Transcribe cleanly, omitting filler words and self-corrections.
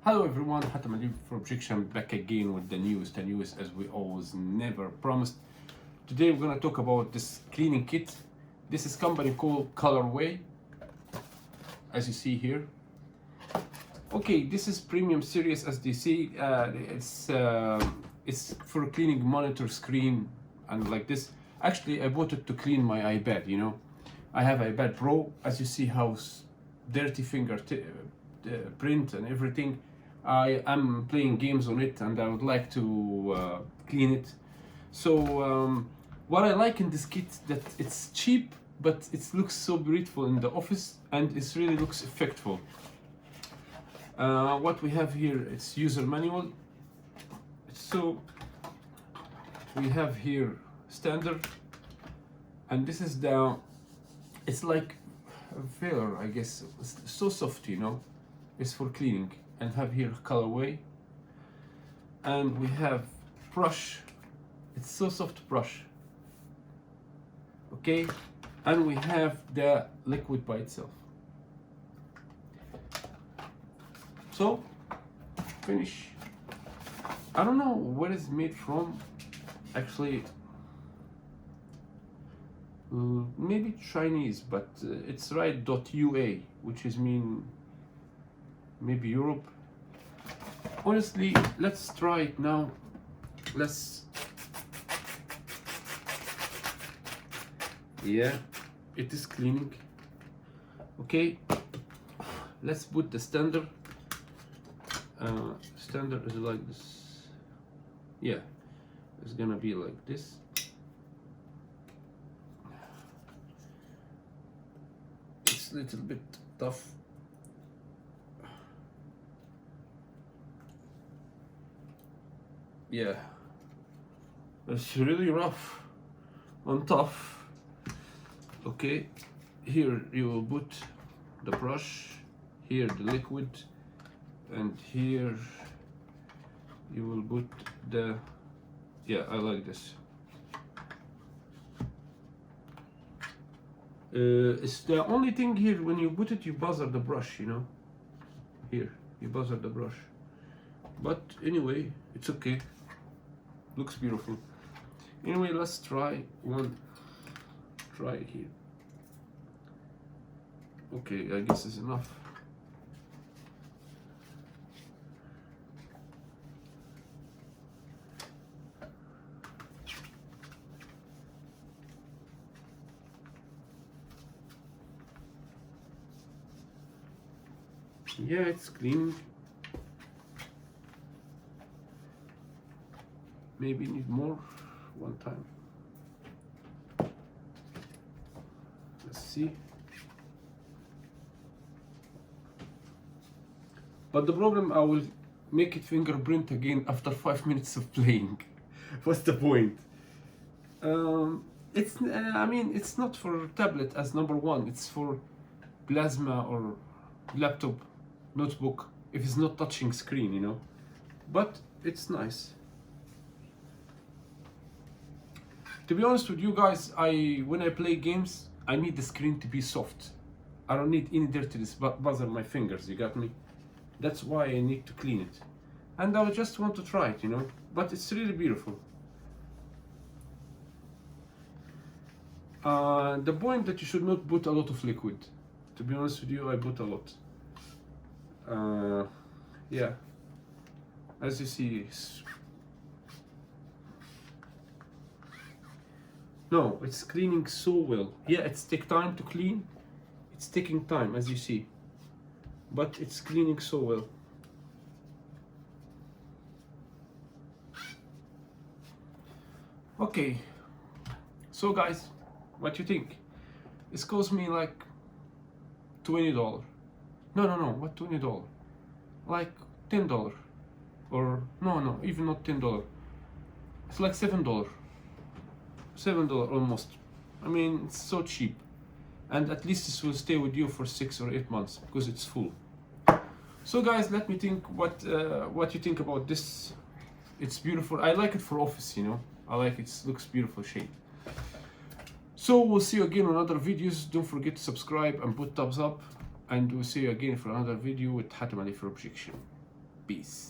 Hello everyone, Hatem for Objection, back again with the news as we always never promised. Today we're gonna talk about this cleaning kit. This is company called ColorWay, as you see here. Okay, this is premium series, as they say. It's for cleaning monitor screen and like this. Actually, I bought it to clean my iPad. You know, I have iPad Pro. As you see how dirty print and everything. I am playing games on it and I would like to clean it. So what I like in this kit, that it's cheap but it looks so beautiful in the office and it really looks effective. What we have here, it's user manual. So we have here standard, and this is it's like a filler, I guess. It's so soft, you know. It's for cleaning. And have here ColorWay, and we have brush. It's so soft brush. Okay, and we have the liquid by itself. So finish. I don't know what it's made from. Actually, maybe Chinese, but it's right .ua, which is mean maybe Europe. Honestly, let's try it now. Yeah, it is cleaning. Okay, let's put the standard. Standard is like this. Yeah, it's gonna be like this. It's a little bit tough. Yeah, it's really rough and tough. Okay, here you will put the brush, here the liquid, and here you will put the, yeah, I like this. It's the only thing here, when you put it, you buzzer the brush, you know. Here, you buzzer the brush. But anyway, it's okay. Looks beautiful. Anyway, let's try one. Try it here. Okay, I guess it's enough. Yeah, it's clean. Maybe need more one time. Let's see. But the problem, I will make it fingerprint again after 5 minutes of playing. What's the point? I mean, it's not for tablet as number one. It's for plasma or laptop, notebook, if it's not touching screen, you know. But it's nice. To be honest with you guys, when I play games, I need the screen to be soft. I don't need any dirtiness bother my fingers, you got me? That's why I need to clean it. And I just want to try it, you know? But it's really beautiful. The point that you should not put a lot of liquid. To be honest with you, I put a lot. Yeah. As you see, no, it's cleaning so well. Yeah, it's take time to clean. It's taking time, as you see. But it's cleaning so well. Okay. So guys, what you think? It's cost me like $20. No, what $20? Like $10. Or no, even not $10. It's like $7. $7 almost. I mean, it's so cheap, and at least this will stay with you for 6 or 8 months because it's full. So guys, let me think what you think about this. It's beautiful. I like it for office, you know. I like it. Looks beautiful shape. So we'll see you again on other videos. Don't forget to subscribe and put thumbs up, and we'll see you again for another video with Hatem for Objection. Peace.